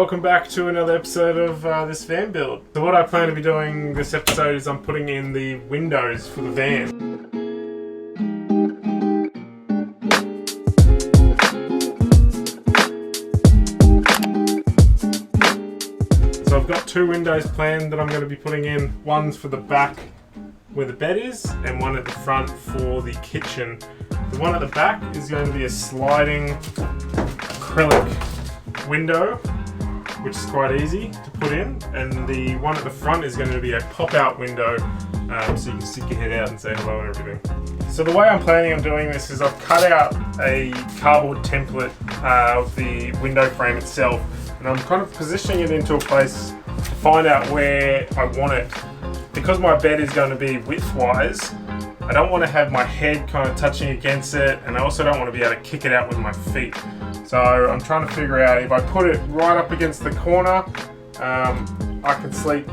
Welcome back to another episode of this van build. So what I plan to be doing this episode is I'm putting in the windows for the van. So I've got two windows planned that I'm going to be putting in. One's for the back where the bed is and one at the front for the kitchen. The one at the back is going to be a sliding acrylic window, which is quite easy to put in, and the one at the front is going to be a pop-out window, so you can stick your head out and say hello and everything. So the way I'm planning on doing this is I've cut out a cardboard template of the window frame itself, and I'm kind of positioning it into a place to find out where I want it. Because my bed is going to be width-wise, I don't want to have my head kind of touching against it, and I also don't want to be able to kick it out with my feet. So I'm trying to figure out if I put it right up against the corner, I can sleep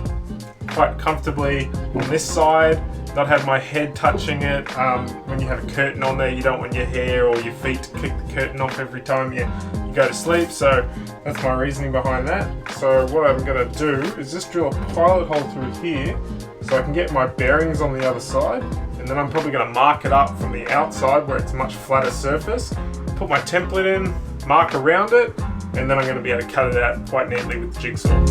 quite comfortably on this side, not have my head touching it. When you have a curtain on there, you don't want your hair or your feet to kick the curtain off every time you go to sleep. So that's my reasoning behind that. So what I'm going to do is just drill a pilot hole through here so I can get my bearings on the other side, and then I'm probably going to mark it up from the outside where it's a much flatter surface, put my template in, mark around it, and then I'm going to be able to cut it out quite neatly with the jigsaw.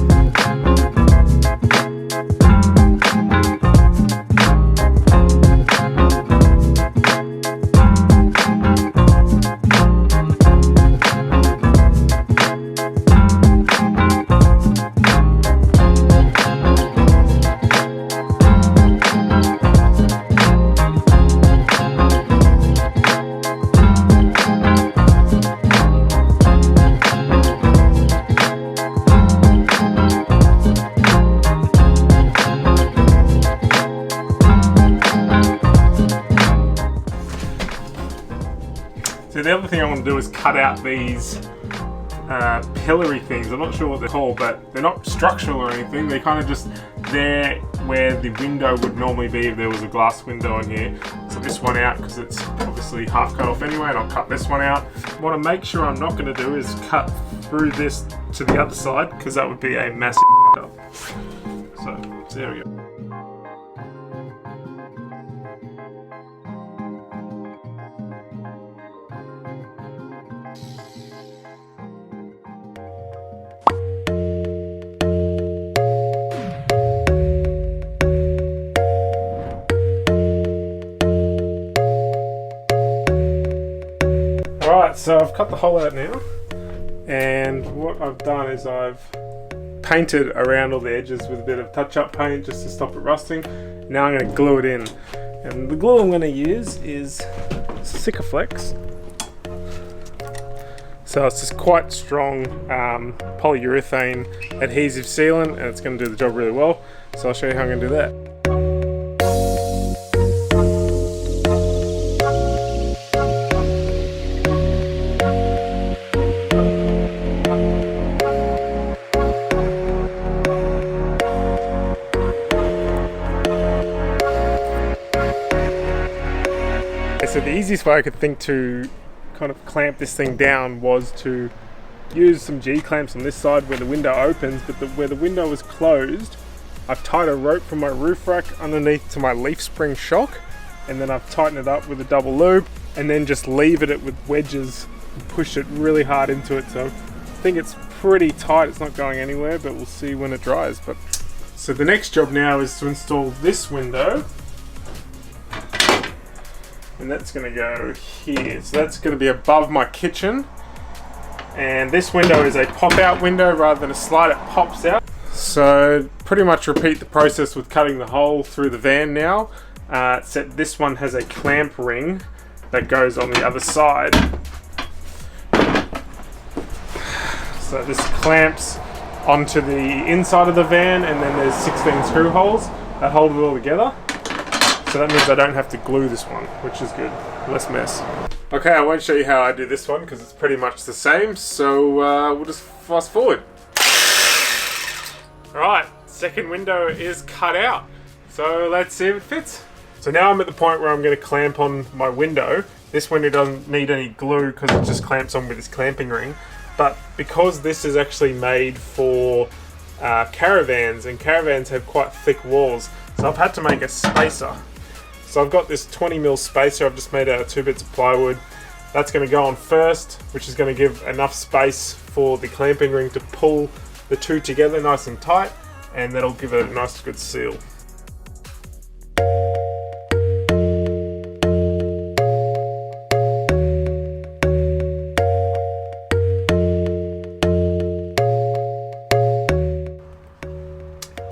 So the other thing I want to do is cut out these pillory things. I'm not sure what they're called, but they're not structural or anything. They're kind of just there where the window would normally be if there was a glass window in here. So this one out because it's obviously half cut off anyway, and I'll cut this one out. What I make sure I'm not going to do is cut through this to the other side, because that would be a massive up. So there we go. Alright, so I've cut the hole out now, and what I've done is I've painted around all the edges with a bit of touch-up paint just to stop it rusting. Now I'm going to glue it in, and the glue I'm going to use is Sikaflex. So it's just quite strong polyurethane adhesive sealant, and it's going to do the job really well. So I'll show you how I'm going to do that. So the easiest way I could think to kind of clamp this thing down was to use some G-clamps on this side where the window opens, but where the window was closed, I've tied a rope from my roof rack underneath to my leaf spring shock, and then I've tightened it up with a double loop, and then just levered it with wedges and pushed it really hard into it. So I think it's pretty tight, it's not going anywhere, but we'll see when it dries. But so the next job now is to install this window. And that's going to go here. So that's going to be above my kitchen. And this window is a pop-out window rather than a slide, it pops out. So pretty much repeat the process with cutting the hole through the van now. Except this one has a clamp ring that goes on the other side. So this clamps onto the inside of the van, and then there's 16 screw holes that hold it all together. So that means I don't have to glue this one, which is good. Less mess. Okay, I won't show you how I do this one because it's pretty much the same. So we'll just fast forward. Alright, second window is cut out. So let's see if it fits. So now I'm at the point where I'm going to clamp on my window. This window doesn't need any glue because it just clamps on with this clamping ring. but because this is actually made for caravans, and caravans have quite thick walls, so I've had to make a spacer. So I've got this 20mm spacer I've just made out of 2 bits of plywood. That's going to go on first, which is going to give enough space for the clamping ring to pull the two together nice and tight, and that'll give it a nice good seal.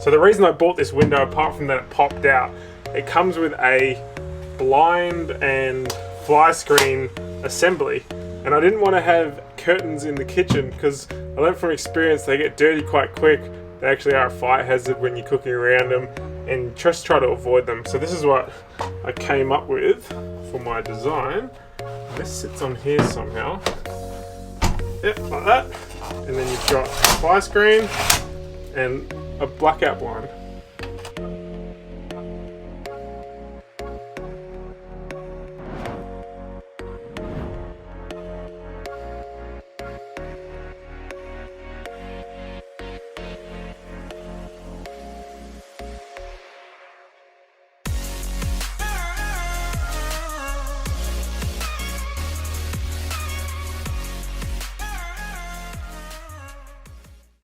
So the reason I bought this window, apart from that it popped out, it comes with a blind and fly screen assembly, and I didn't want to have curtains in the kitchen because I learned from experience they get dirty quite quick. They actually are a fire hazard when you're cooking around them, and just try to avoid them. So this is what I came up with for my design. This sits on here somehow. Yep, like that. And then you've got a fly screen and a blackout blind.